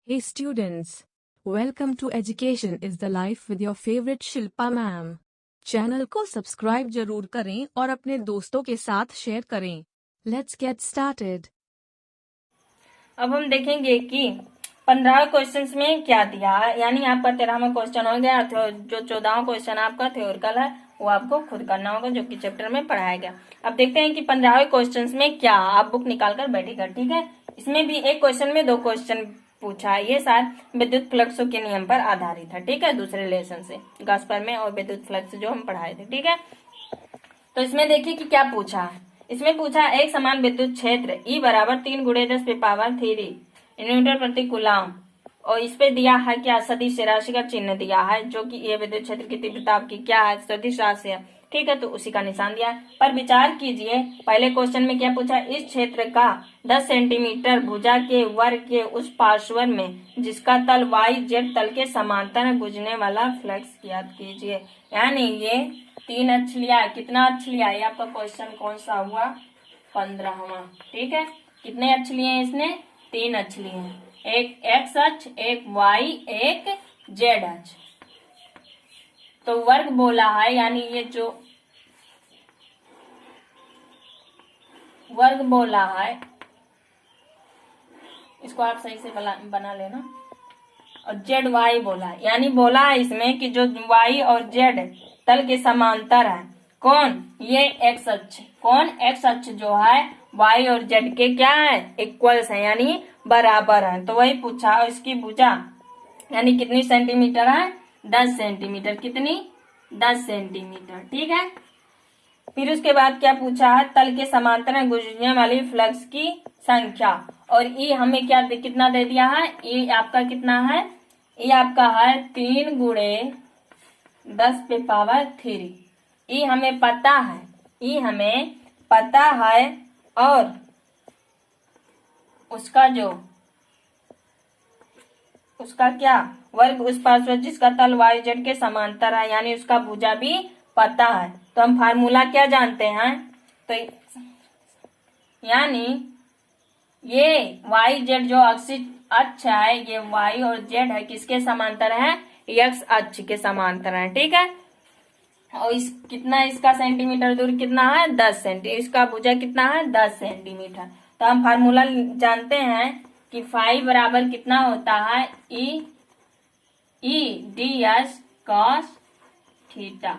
Hey students, welcome to Education is the Life with your favorite Shilpa ma'am. Channel को subscribe जरूर करें और अपने दोस्तों के साथ शेयर करें। Let's get started. अब हम देखेंगे कि 15 क्वेश्चंस में क्या दिया है, यानी आपका 13वां क्वेश्चन हो गया। जो 14वां क्वेश्चन आपका थ्योरिकल है वो आपको खुद करना होगा, जो कि चैप्टर में पढ़ाया गया। अब देखते हैं कि 15वें क्वेश्चन में क्या, आप बुक निकाल कर बैठिएगा, ठीक है। इसमें भी एक क्वेश्चन में 2 क्वेश्चन पूछा है, ये शायद विद्युत फ्लक्सों के नियम पर आधारित है, ठीक है, दूसरे लेसन से गास्पर में और विद्युत फ्लक्स जो हम पढ़ाए थे, ठीक है। तो इसमें देखिए कि क्या पूछा है। इसमें पूछा है एक समान विद्युत क्षेत्र E बराबर 3 × 10⁻³ न्यूटन प्रति कूलम, और इस पे दिया है क्या, सदिश राशि का चिन्ह दिया है, जो कि ये विद्युत क्षेत्र की तीव्रता आपकी क्या है, सदिश राशि है, ठीक है। तो उसी का निशान दिया है। पर विचार कीजिए, पहले क्वेश्चन में क्या पूछा, इस क्षेत्र का 10 सेंटीमीटर भुजा के वर्ग के उस पार्श्व में जिसका तल YZ तल के समांतर गुजरने वाला फ्लक्स ज्ञात कीजिए। यानी ये 3 अक्ष लिया, कितना अक्ष लिया, ये आपका क्वेश्चन कौन सा हुआ, 15वां, ठीक है। कितने अक्ष लिए हैं इसने, 3 अक्ष लिए हैं, एक X अक्ष, एक Y, एक Z अक्ष। तो वर्ग बोला है, यानी ये जो वर्ग बोला है इसको आप सही से बना लेना। और ZY बोला है, यानी बोला है इसमें कि जो Y और Z तल के समांतर है, कौन, ये X अक्ष, कौन, X अक्ष जो है Y और Z के क्या है, इक्वल्स है, यानी बराबर है। तो वही पूछा, और इसकी भुजा यानी कितनी सेंटीमीटर है, 10 सेंटीमीटर, कितनी, 10 सेंटीमीटर, ठीक है। फिर उसके बाद क्या पूछा है, तल के समांतर गुजरने वाली फ्लक्स की संख्या, और ई हमें क्या कितना दे दिया है, ई आपका कितना है, ई आपका है 3 × 10⁻³ ई हमें पता है, ई हमें पता है, और उसका जो उसका क्या वर्ग उस पार्श्व जिसका तल YZ के समांतर है, यानी उसका भुजा भी पता है। तो हम फार्मूला क्या जानते हैं, तो यानी ये YZ जो अक्ष है, ये Y और Z है, किसके समांतर है, X अक्ष के समांतर है, ठीक है। और इस कितना, इसका सेंटीमीटर दूर कितना है, 10 सेंटीमीटर, इसका भुजा कितना है, 10 सेंटीमीटर। तो हम फार्मूला जानते हैं कि फाई बराबर कितना होता है, ई ds cos थीटा।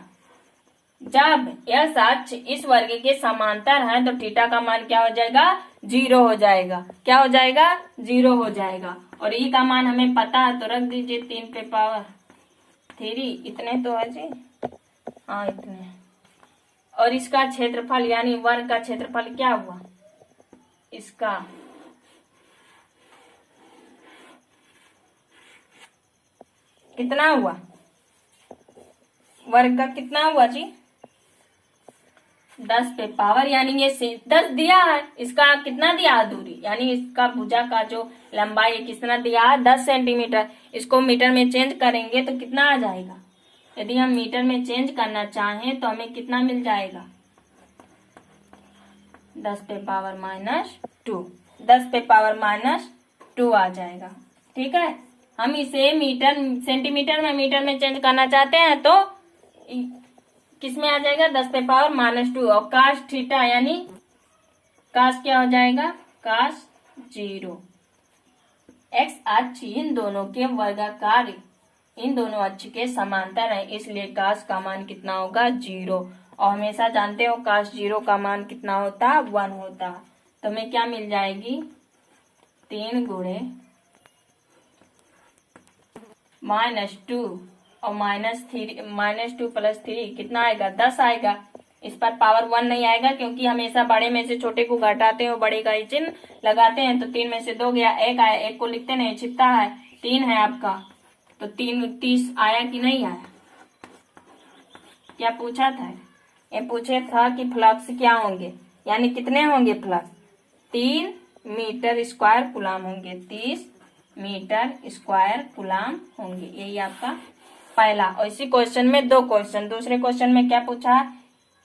जब यह अक्ष इस वर्ग के समांतर है तो थीटा का मान क्या हो जाएगा, 0 हो जाएगा, क्या हो जाएगा, 0 हो जाएगा। और ई का मान हमें पता है, तो रख दीजिए 3⁻³ इतने तो है जी, हाँ इतने। और इसका क्षेत्रफल यानी वर्ग का क्षेत्रफल क्या हुआ, इसका कितना हुआ, वर्ग का कितना हुआ जी, 10 पे पावर, यानी ये 10 दिया है, इसका कितना दिया है दूरी, यानी इसका भुजा का जो लंबाई कितना दिया है, 10 सेंटीमीटर। इसको मीटर में चेंज करेंगे तो कितना आ जाएगा, यदि हम मीटर में चेंज करना चाहें तो हमें कितना मिल जाएगा, 10⁻², 10⁻² आ जाएगा, ठीक है। हम इसे मीटर सेंटीमीटर में मीटर में चेंज करना चाहते हैं तो किस में आ जाएगा, 10⁻², और cos थीटा यानी cos क्या हो जाएगा, cos 0। X अक्ष इन दोनों के वर्गाकार, इन दोनों अक्ष के समांतर है, इसलिए cos का मान कितना होगा, 0। और हमेशा जानते हो cos 0 का मान कितना होता है, 1 होता है। तो हमें क्या मिल जाएगी, 3 × -2 और -2 + 3 कितना आएगा, 10 आएगा। इस पर पावर 1 नहीं आएगा, क्योंकि हमेशा बड़े में से छोटे को घटाते हैं और बड़े का ही चिन्ह लगाते हैं। तो 3 में से 2 गया, 1 आया, 1 को लिखते नहीं, छिपता है, 3 है आपका, तो 3 30 आया कि नहीं आया। क्या पूछा था, ये पूछे था कि फ्लक्स क्या होंगे, यानी कितने होंगे फ्लक्स, 3 मीटर² कूलम होंगे, 30 मीटर² कूलम होंगे, यही आपका पहला। और इसी क्वेश्चन में 2 क्वेश्चन, दूसरे क्वेश्चन में क्या पूछा है,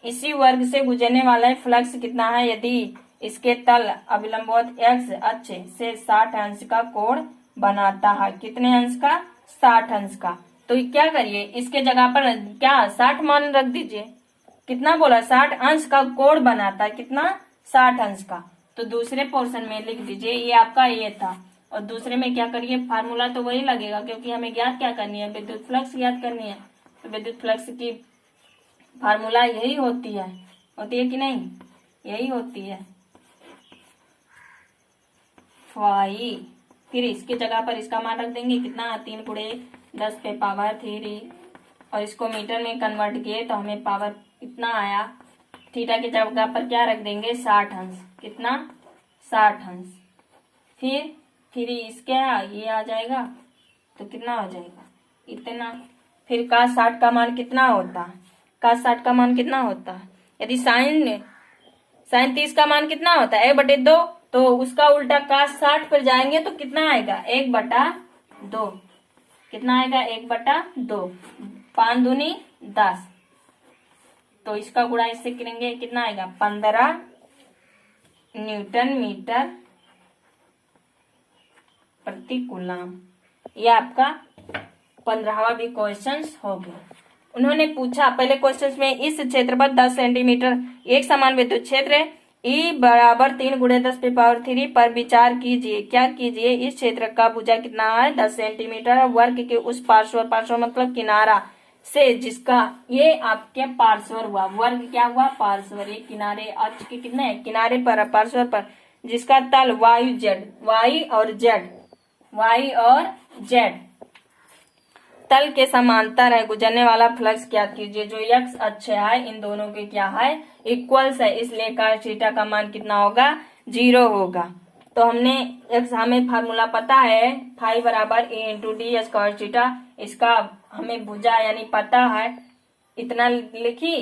इसी वर्ग से गुजरने वाला फ्लक्स कितना है यदि इसके तल अभिलंबवत X अक्ष से 60 अंश का कोण बनाता है। कितने अंश का? 60 अंश का। तो क्या करिए, इसके जगह पर क्या 60 मान रख दीजिए। कितना बोला? 60 अंश का कोण बनाता है। कितना? 60 अंश का। तो दूसरे पोर्शन में लिख दीजिए, ये आपका ये था। और दूसरे में क्या करिए, फार्मूला तो वही लगेगा, क्योंकि हमें ज्ञात क्या करनी है? विद्युत फ्लक्स ज्ञात करनी है। तो विद्युत फ्लक्स की फार्मूला यही होती है कि नहीं? यही होती है फाई। फिर इसके जगह पर इसका मान रख देंगे। कितना? 3 × 10 पे पावर 3। और इसको मीटर में कन्वर्ट किए तो हमें पावर इतना आया। थीटा की जगह पर क्या रख देंगे? 60 अंश। कितना? 60 अंश। फिर इसके ये आ जाएगा तो कितना हो जाएगा? इतना। फिर cos 60 का मान कितना होता? cos 60 का मान कितना होता? यदि sin 30 का मान कितना होता है? 1/2। तो उसका उल्टा cos 60 पर जाएंगे तो कितना आएगा? 1/2। कितना आएगा? 1/2। 5 दूनी 10। तो इसका गुणा इससे करेंगे, कितना आएगा? 15 न्यूटन मीटर प्रति कूलम। ये आपका 15वां भी क्वेश्चन हो गया। उन्होंने पूछा पहले क्वेश्चन में, इस क्षेत्र पर 10 सेंटीमीटर एक समान विद्युत क्षेत्र E बराबर 3 × 10 पे पावर 3 पर विचार कीजिए। क्या कीजिए? इस क्षेत्र का भुजा कितना है? 10 सेंटीमीटर। वर्ग के उस पार्श्व मतलब किनारा से जिसका, ये आपके पार्श्व हुआ। वर्ग क्या हुआ? पार्श्व। ये किनारे अक्ष के कितने? किनारे पर, पार्श्व पर, जिसका तल वायु जेड, वाई और जेड तल के समांतर है, गुजरने वाला फ्लक्स क्या कीजिए। जो एक्स अक्ष है इन दोनों के क्या है? इक्वल्स है, इसलिए cos थीटा का मान कितना होगा? 0 होगा। तो हमें फार्मूला पता है, फाई बराबर ए × डी एस cos थीटा। इसका हमें भुजा यानी पता है। इतना लिखी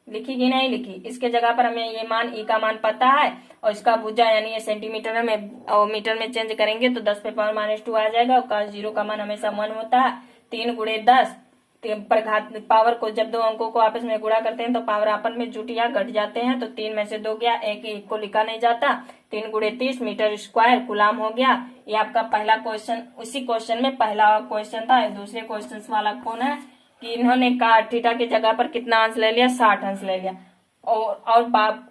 कि नहीं लिखी? इसके जगह पर हमें ये मान ई का मान पता है, और इसका भुजा यानी ये सेंटीमीटर में और मीटर में चेंज करेंगे तो 10 पे पावर -2 आ जाएगा। और cos 0 का मान हमेशा 1 होता है। 3 × 10 पर घात पावर को जब दो अंकों को आपस में गुणा करते हैं तो पावर आपस में जुट या घट जाते हैं। तो 3 में से 2 गया, एक को लिखा नहीं जाता। 3 × 30 मीटर स्क्वायर कूलम हो गया। ये आपका पहला क्वेश्चन, उसी क्वेश्चन में पहला क्वेश्चन था। दूसरे क्वेश्चन वाला कौन है कि इन्होंने cos थीटा की जगह पर कितना अंश ले लिया? 60 अंश ले लिया। और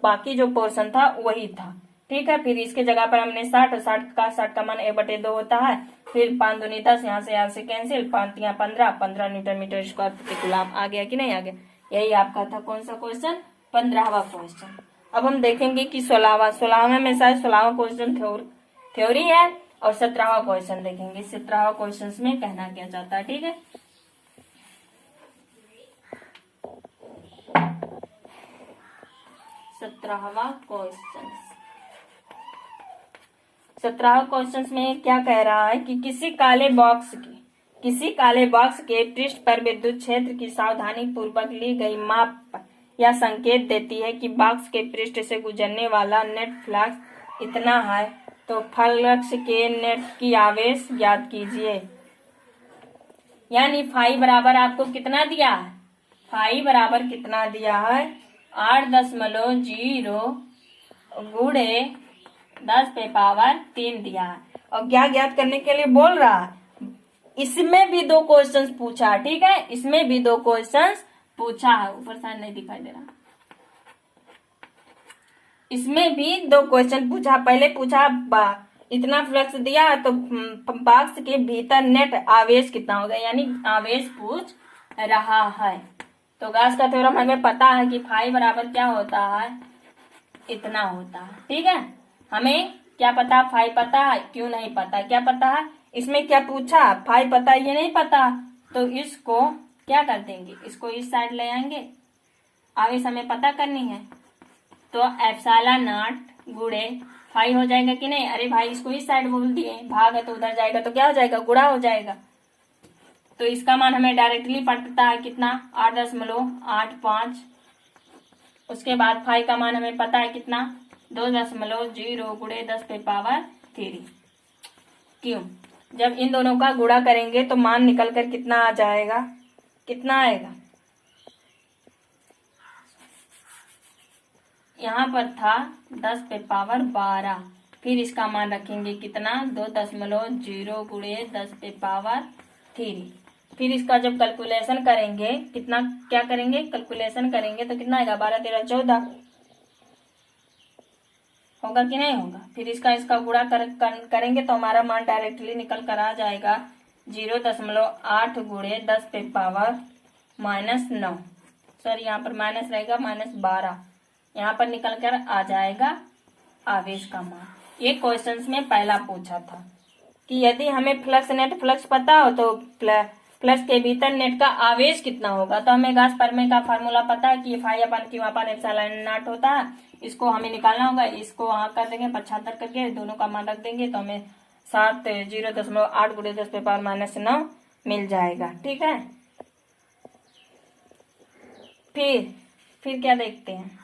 बाकी जो पोर्शन था वही था। ठीक है। फिर इसके जगह पर हमने 60 का मान 1/2 होता है। फिर 5 दूनी 10, यहाँ से कैंसिल, 5 × 15 न्यूटन मीटर स्क्वायर प्रति कूलम। आ गया कि नहीं आ गया? यही आपका था कौन सा क्वेश्चन? 15वां क्वेश्चन। अब हम देखेंगे कि 16वां में शायद 16वां क्वेश्चन थ्योरी है, और 17वां क्वेश्चन देखेंगे। 17वां क्वेश्चन में कहना क्या चाहता है। ठीक है। 17वां क्वेश्चन में क्या कह रहा है कि किसी काले बॉक्स के पृष्ठ पर विद्युत क्षेत्र की सावधानी पूर्वक ली गई माप या संकेत देती है कि बॉक्स के पृष्ठ से गुजरने वाला नेट फ्लक्स इतना है। तो फ्लक्स के नेट की आवेश ज्ञात कीजिए। यानी फाई बराबर आपको कितना दिया है? फाई बराबर कितना दिया है? 8.0 × 10 पे पावर 3 दिया है। और क्या ज्ञात करने के लिए बोल रहा है? इसमें भी 2 क्वेश्चंस पूछा है। ठीक है। इसमें भी 2 क्वेश्चंस पूछा है। ऊपर साइड नहीं दिखाई दे रहा। इसमें भी 2 क्वेश्चन पूछा। पहले पूछा इतना फ्लक्स दिया तो बॉक्स के भीतर नेट आवेश कितना होगा, यानी आवेश पूछ रहा है। तो गॉस का थ्योरम हमें पता है कि फाई बराबर क्या होता है? इतना होता है। ठीक है। हमें क्या पता? फाई पता है। क्यों नहीं पता? क्या पता है? इसमें क्या पूछा? फाई पता, ये नहीं पता। तो इसको क्या कर देंगे? इसको इस साइड ले आएंगे। आवेश हमें पता करनी है तो ε0 गुणे फाई हो जाएगा कि नहीं? अरे भाई इसको इस साइड बोल दिए, भाग है तो उधर जाएगा तो क्या हो जाएगा? गुणा हो जाएगा। तो इसका मान हमें डायरेक्टली पता है कितना? 8.85। उसके बाद फाई का मान हमें पता है कितना? 2.0 × 10 पे पावर 3। क्यों? जब इन दोनों का गुणा करेंगे तो मान निकल कर कितना आ जाएगा? कितना आएगा? यहाँ पर था 10 पे पावर 12, फिर इसका मान रखेंगे कितना 2.0 गुणे 10 पे पावर 3। फिर इसका जब कैलकुलेशन करेंगे कितना क्या करेंगे कैलकुलेशन करेंगे तो कितना आएगा 12 13 14 होगा कि नहीं होगा। फिर इसका गुणा करेंगे तो हमारा मान डायरेक्टली निकल कर आ जाएगा 0.8 गुणे 10 पे पावर -9। सॉरी यहाँ पर माइनस रहेगा -12। यहाँ पर निकल कर आ जाएगा आवेश का मान। ये क्वेश्चंस में पहला पूछा था कि यदि हमें फ्लक्स नेट फ्लक्स पता हो तो फ्लक्स के भीतर नेट का आवेश कितना होगा। तो हमें गास परमे का फार्मूला पता है कि Φ/Q/ε0 होता है। इसको हमें निकालना होगा। इसको वहां कर देंगे 75 करके दोनों का मान रख देंगे तो हमें 0.8 गुणे 10 पे पावर -9 मिल जाएगा। ठीक है। फिर क्या देखते हैं।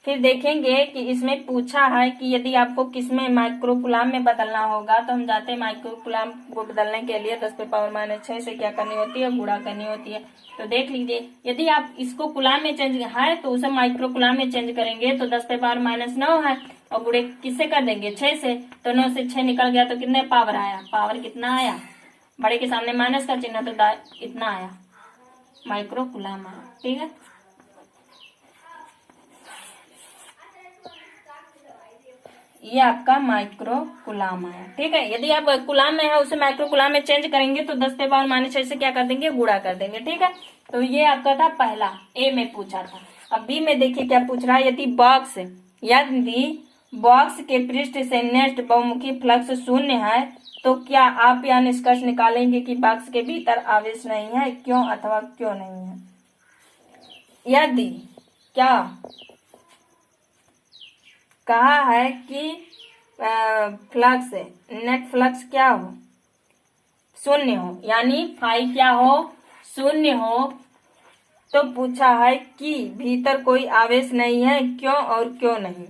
फिर देखेंगे कि इसमें पूछा है कि यदि आपको किसमें माइक्रोकुलाम में बदलना होगा तो हम जाते हैं माइक्रोकुलाम को बदलने के लिए 10 पे पावर -6 से क्या करनी होती है गुणा करनी होती है। तो देख लीजिए यदि आप इसको कुलाम में चेंज है तो उसे माइक्रोकुलाम में चेंज करेंगे तो 10 पे पावर -9 है और गुणे किससे कर देंगे 6 से। तो 9 से 6 निकल गया तो कितने पावर आया पावर कितना आया बड़े के सामने माइनस का चिन्ह तो इतना आया माइक्रोकुलाम आया। ठीक है। ये आपका माइक्रो कुलाम है। ठीक है। यदि आप कुलाम में है उसे माइक्रो कुलाम में चेंज करेंगे तो 10 पे पावर -6 से क्या कर देंगे गुणा कर देंगे। ठीक है। तो ये आपका था पहला ए में पूछा था। अब बी में देखिए क्या पूछ रहा है। यदि बॉक्स के पृष्ठ से नेट बहुमुखी फ्लक्स शून्य है तो क्या आप यह निष्कर्ष निकालेंगे कि बॉक्स के भीतर आवेश नहीं है क्यों अथवा क्यों नहीं है। यदि क्या कहा है कि फ्लक्स नेट फ्लक्स क्या हो शून्य हो यानी फाई क्या हो शून्य हो तो पूछा है कि भीतर कोई आवेश नहीं है क्यों और क्यों नहीं।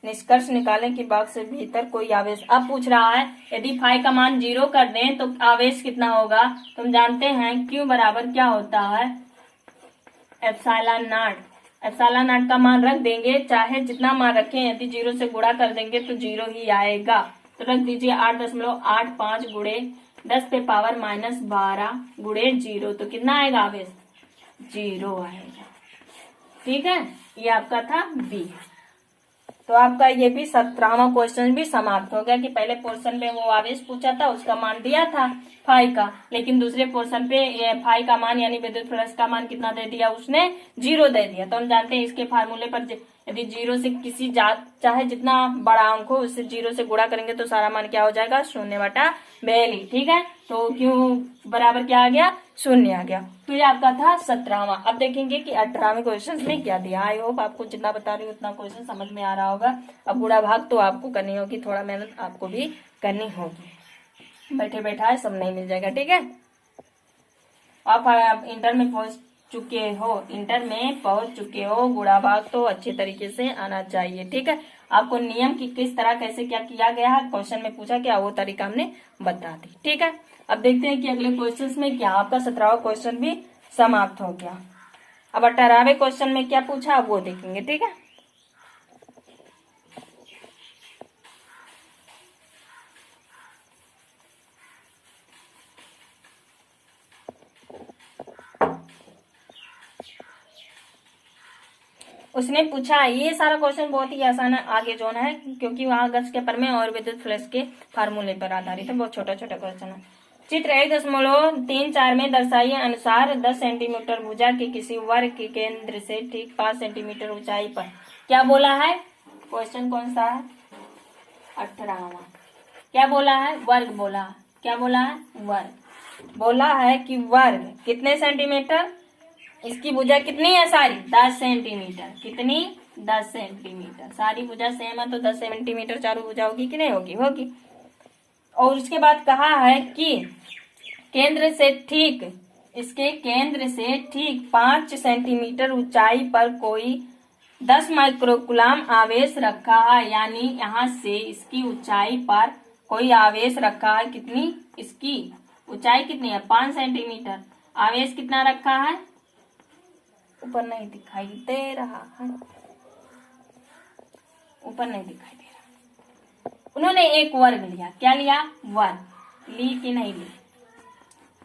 निष्कर्ष निकालें कि बॉक्स से भीतर कोई आवेश। अब पूछ रहा है यदि फाई का मान 0 कर दें तो आवेश कितना होगा। तो हम जानते हैं Q बराबर क्या होता है एप्सिलॉन नॉट का मान रख देंगे चाहे जितना मान रखें। यदि 0 से गुणा कर देंगे तो 0 ही आएगा। तो रख दीजिए 8.85 गुणे 10 पे पावर -12 गुणे 0 तो कितना आएगा आवेश 0 आएगा। ठीक है। ये आपका था बी। तो आपका ये भी 17वां क्वेश्चन भी समाप्त हो गया कि पहले पोर्शन में वो आवेश पूछा था उसका मान दिया था फाई का लेकिन दूसरे पोर्शन पे ये फाई का मान यानी विद्युत फ्लक्स का मान कितना दे दिया उसने 0 दे दिया। तो हम जानते हैं इसके फार्मूले पर यदि 0 से किसी चाहे जितना बड़ा अंक हो उससे 0 से गुणा करेंगे तो सारा मान क्या हो जाएगा 0/42। ठीक है। तो क्यों बराबर क्या आ गया 0 आ गया। तो ये आपका था 17वां। अब देखेंगे कि 18वें क्वेश्चन में क्या दिया। आई होप आपको जितना बता रही हूँ उतना क्वेश्चन समझ में आ रहा होगा। अब गुणा भाग तो आपको करनी होगी थोड़ा मेहनत आपको भी करनी होगी। बैठे बैठाए सब नहीं मिल जाएगा। ठीक है। आप इंटर में पहुंच चुके हो गुणा भाग तो अच्छे तरीके से आना चाहिए। ठीक है। आपको नियम की किस तरह कैसे क्या किया गया है क्वेश्चन में पूछा क्या वो तरीका हमने बता दी। ठीक है। अब देखते हैं कि अगले क्वेश्चन में क्या। आपका 17वां क्वेश्चन भी समाप्त हो गया। अब 18वें क्वेश्चन में क्या पूछा वो देखेंगे। ठीक है। उसने पूछा ये सारा क्वेश्चन बहुत ही आसान है आगे जोन है क्योंकि वहां गॉस के प्रमेय और विद्युत फ्लक्स के फार्मूले पर आधारित है। बहुत छोटा छोटा क्वेश्चन है। चित्र 1.34 में दर्शाए अनुसार 10 सेंटीमीटर भुजा के किसी वर्ग के केंद्र से ठीक 5 सेंटीमीटर ऊंचाई पर क्या बोला है। क्वेश्चन कौन सा है 18वां। क्या बोला है वर्ग बोला। क्या बोला है वर्ग बोला है कि वर्ग कितने सेंटीमीटर इसकी भुजा कितनी है सारी 10 सेंटीमीटर। कितनी 10 सेंटीमीटर। सारी भुजा सेम है तो 10 सेंटीमीटर चारों भुजा होगी कि नहीं होगी होगी। और उसके बाद कहा है कि केंद्र से ठीक इसके केंद्र से ठीक 5 सेंटीमीटर ऊंचाई पर कोई 10 माइक्रोकुलाम आवेश रखा है यानी यहाँ से इसकी ऊंचाई पर कोई आवेश रखा है। कितनी इसकी ऊंचाई कितनी है 5 सेंटीमीटर। आवेश कितना रखा है ऊपर नहीं दिखाई दे रहा है ऊपर नहीं दिखाई दे रहा। उन्होंने एक वर्ग लिया, क्या लिया? वर्ग। ली कि नहीं ली?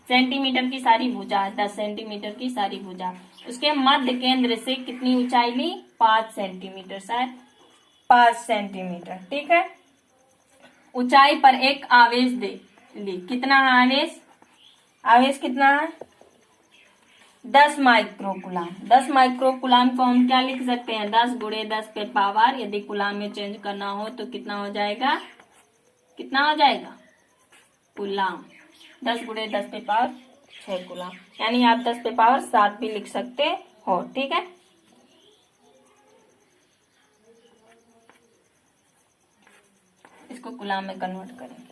सेंटीमीटर की सारी भुजा, 10 सेंटीमीटर की सारी भुजा, उसके मध्य केंद्र से कितनी ऊंचाई ली? 5 सेंटीमीटर, शायद 5 सेंटीमीटर। ठीक है। ऊंचाई पर एक आवेश दे ली, कितना आवेश? आवेश कितना है? 10 माइक्रोकुलाम। 10 माइक्रोकुलाम को हम क्या लिख सकते हैं? 10 गुणे 10 पे पावर, यदि कुलाम में चेंज करना हो तो कितना हो जाएगा? कितना हो जाएगा? कुलाम। 10 गुणे 10 पे पावर 6 कुलाम, यानी आप 10 पे पावर 7 भी लिख सकते हो। ठीक है। इसको कुलाम में कन्वर्ट करेंगे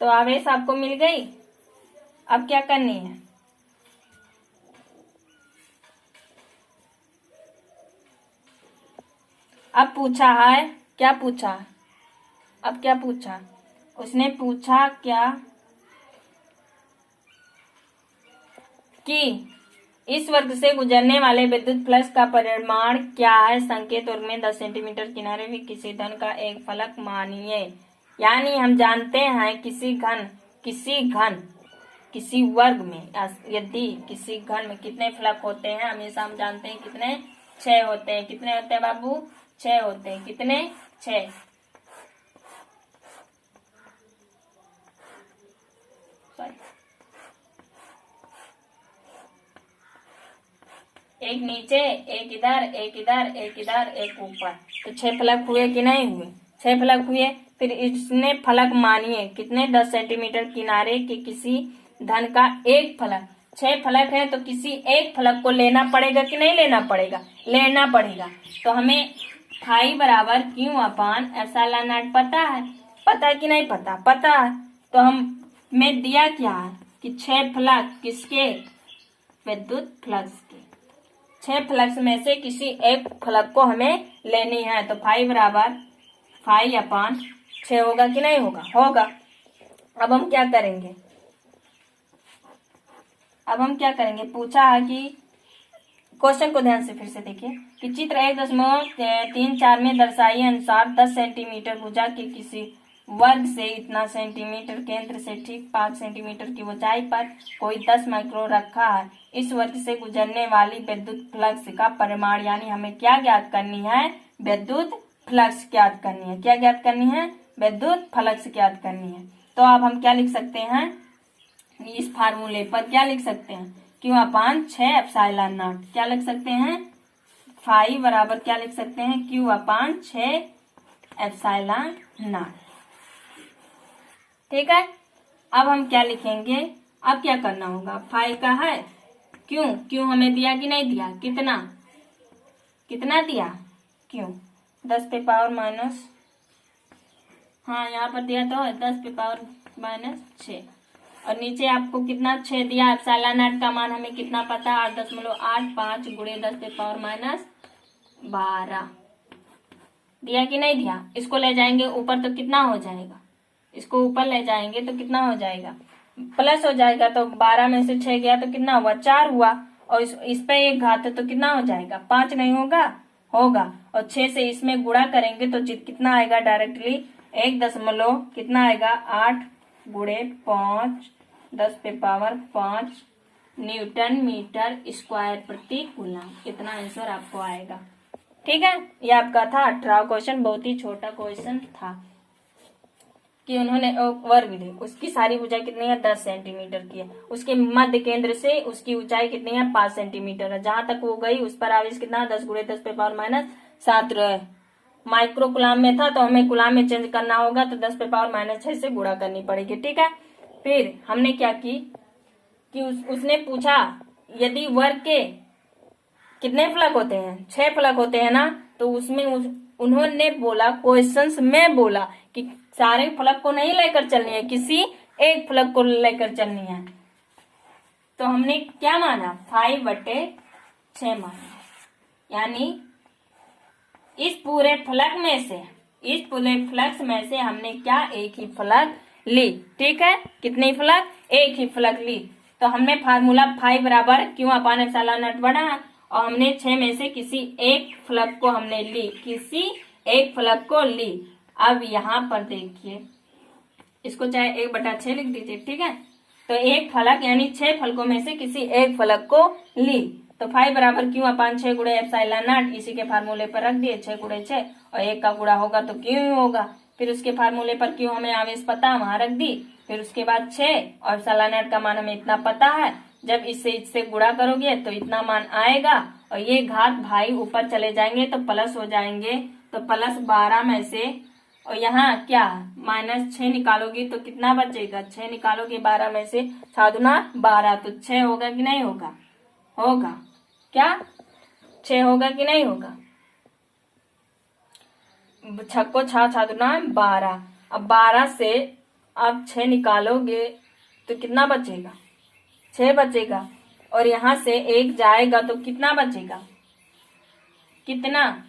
तो आवेश आपको मिल गई। अब क्या करनी है? अब पूछा है, क्या पूछा? अब क्या पूछा? उसने पूछा क्या कि इस वर्ग से गुजरने वाले विद्युत फ्लक्स का परिमाण क्या है? संकेत वर्ग में 10 सेंटीमीटर किनारे भी किसी धन का एक फलक मानिए। यानी हम जानते हैं किसी वर्ग में, यदि किसी घन में कितने फलक होते हैं, हमेशा हम जानते हैं कितने? 6 होते हैं। कितने होते हैं बाबू? 6 होते हैं। कितने? 6। एक नीचे, एक इधर, एक इधर, एक इधर, एक ऊपर, तो 6 फलक हुए कि नहीं हुए? 6 फलक हुए। फिर इसने फलक मानिए कितने? 10 सेंटीमीटर किनारे के किसी धन का एक फलक। 6 फलक है तो किसी एक फलक को लेना पड़ेगा कि नहीं लेना पड़ेगा? लेना पड़ेगा। तो हमें फाई बराबर क्यू अपान एप्सिलॉन नॉट पता है। पता है कि नहीं पता? पता है। तो हमें दिया क्या है कि 6 फलक किसके? विद्युत फ्लक्स के। 6 फ्लक्स में से किसी एक फलक को हमें लेनी है। तो फाई बराबर फाई अपान 6 होगा कि नहीं होगा? होगा। अब हम क्या करेंगे? पूछा है कि क्वेश्चन को ध्यान से फिर से देखिए कि चित्र 1.34 में दर्शाए अनुसार 10 सेंटीमीटर भुजा के किसी वर्ग से इतना सेंटीमीटर केंद्र से ठीक 5 सेंटीमीटर की ऊंचाई पर कोई 10 माइक्रो रखा है। इस वर्ग से गुजरने वाली विद्युत फ्लक्स का परिमाण, यानी हमें क्या ज्ञात करनी है? विद्युत फ्लक्स ज्ञात करनी है। क्या ज्ञात करनी है? विद्युत फ्लक्स ज्ञात करनी है। तो अब हम क्या लिख सकते हैं? इस फार्मूले पर क्या लिख सकते हैं? Q upon 6 epsilon not. क्या लिख सकते हैं? फाई बराबर क्या लिख सकते हैं? Q upon 6 epsilon not. ठीक है। अब हम क्या लिखेंगे? अब क्या करना होगा? फाई का है, क्यों हमें दिया कि नहीं दिया? कितना दिया? क्यों 10 पे पावर माइनस, हाँ यहाँ पर दिया तो 10 पे पावर माइनस 6, और नीचे आपको कितना? 6 दिया। एप्सिलॉन नॉट का मान हमें कितना पता? 8.85 गुणे 10 पे पावर माइनस 12 दिया कि नहीं दिया? इसको ले जाएंगे ऊपर तो कितना हो जाएगा? इसको ऊपर ले जाएंगे तो कितना हो जाएगा? प्लस हो जाएगा। तो 12 में से 6 गया तो कितना हुआ? 4 हुआ। और इस पे एक घात है तो कितना हो जाएगा? 5 नहीं होगा? होगा। और 6 से इसमें गुणा करेंगे तो कितना आएगा? डायरेक्टली 1 कितना आएगा? 8 गुणे 5 10 पे पावर 5 न्यूटन मीटर स्क्वायर प्रति कूलम। इतना आंसर आपको आएगा। ठीक है। ये आपका था 18वां क्वेश्चन। बहुत ही छोटा क्वेश्चन था कि उन्होंने वर्ग ली, उसकी सारी ऊंचाई कितनी है? 10 सेंटीमीटर की है। उसके मध्य केंद्र से उसकी ऊंचाई कितनी है? 5 सेंटीमीटर है। जहां तक वो गई उस पर आवेश कितना? 10 गुणे 10 पे पावर माइनस 7 रहे। माइक्रो कुलाम में था तो हमें कुलाम में चेंज करना होगा तो 10 पे पावर माइनस 6 से गुणा करनी पड़ेगी। ठीक है। फिर हमने क्या की कि उसने पूछा यदि वर्ग के कितने फलक होते हैं? 6 फलक होते हैं ना। तो उसमें उन्होंने बोला, क्वेश्चंस में बोला कि सारे फलक को नहीं लेकर चलनी है, किसी एक फलक को लेकर चलनी है। तो हमने क्या माना? 5/6 माना। यानी इस पूरे फ्लक्स में से हमने क्या? एक ही फलक ली। ठीक है। कितनी फलक? एक ही फलक ली। तो हमने फार्मूला फाई बराबर क्यू अपान एप्सिलॉन नॉट पढ़ा और हमने 6 में से किसी एक फलक को हमने ली, किसी एक फलक को ली। अब यहाँ पर देखिए, इसको चाहे 1/6 लिख दीजिए, ठीक है। तो एक फलक यानी 6 फलकों में से किसी एक फलक को ली, तो 5 बराबर Q/6 गुणे एप्सिलॉन नॉट, इसी के फार्मूले पर रख दिए, 6 गुणे 6 और 1 का गुणा होगा तो Q ही होगा। फिर उसके फार्मूले पर Q हमें आवेश पता, वहां रख दी। फिर उसके बाद 6 और एप्सिलॉन नॉट का मान हमें इतना पता है, जब इससे गुणा करोगे तो इतना मान आएगा और ये घात भाई ऊपर चले जाएंगे तो प्लस हो जाएंगे, तो +12 में से, और यहाँ क्या -6 निकालोगी तो कितना बचेगा, 6 निकालोगे 12 में से, 6 दूना 12, तो 6 होगा कि नहीं होगा, होगा क्या, 6 होगा कि नहीं होगा, 6 को 6 दूना 12। अब 12 से आप 6 निकालोगे तो कितना बचेगा, 6 बचेगा, और यहाँ से 1 जाएगा तो कितना बचेगा, कितना,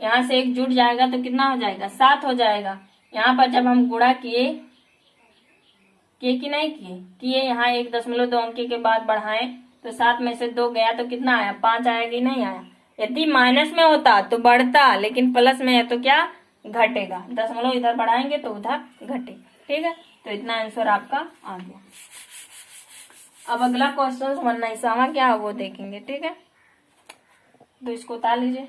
यहाँ से 1 जुड़ जाएगा तो कितना हो जाएगा, 7 हो जाएगा। यहाँ पर जब हम गुणा किए कि नहीं किए, यहाँ 1.2 अंक के बाद बढ़ाएं तो 7 में से 2 गया तो कितना आया, 5 आया कि नहीं आया। यदि माइनस में होता तो बढ़ता, लेकिन प्लस में है तो क्या घटेगा, दशमलव इधर बढ़ाएंगे तो उधर घटेगा, ठीक है। तो इतना आंसर आपका आ गया। अब अगला क्वेश्चन 19वां क्या है वो देखेंगे, ठीक है। तो इसको उतार लीजिए।